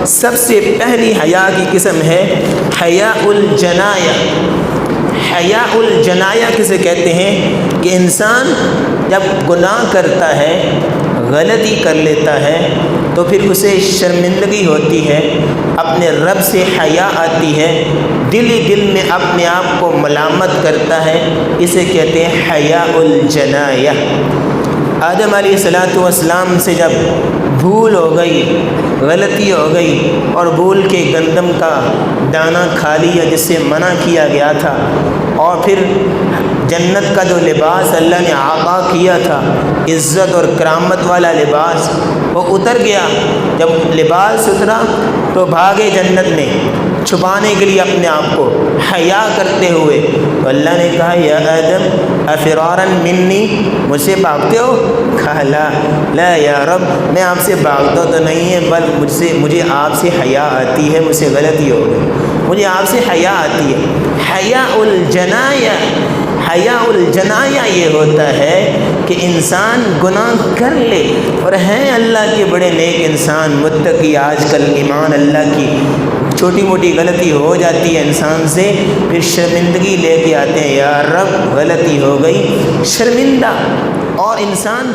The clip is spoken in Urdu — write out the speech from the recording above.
سب سے پہلی حیا کی قسم ہے حیاء الجنایہ۔ حیاء الجنایہ کسے کہتے ہیں کہ انسان جب گناہ کرتا ہے، غلطی کر لیتا ہے تو پھر اسے شرمندگی ہوتی ہے، اپنے رب سے حیا آتی ہے، دل ہی دل میں اپنے آپ کو ملامت کرتا ہے، اسے کہتے ہیں حیاء الجنایہ۔ آدم علیہ السلام سے جب بھول ہو گئی، غلطی ہو گئی اور بھول کے گندم کا دانہ کھا لیا جس سے منع کیا گیا تھا، اور پھر جنت کا جو لباس اللہ نے عطا کیا تھا، عزت اور کرامت والا لباس، وہ اتر گیا۔ جب لباس اترا تو بھاگے جنت میں چھپانے کے لیے اپنے آپ کو، حیا کرتے ہوئے۔ تو اللہ نے کہا یا آدم افرارا منی، مجھ سے بھاگتے ہو؟ کہا لا یا رب، میں آپ سے بھاگتا تو نہیں ہے، بل مجھے آپ سے حیا آتی ہے، مجھ سے غلطی ہو گئی، مجھے آپ سے حیا آتی ہے۔ حیاء الجنایہ، حیاء الجنایہ یہ ہوتا ہے کہ انسان گناہ کر لے، اور ہیں اللہ کے بڑے نیک انسان متقی، آج کل ایمان اللہ کی چھوٹی موٹی غلطی ہو جاتی ہے انسان سے، پھر شرمندگی لے کے آتے ہیں، یا رب غلطی ہو گئی، شرمندہ، اور انسان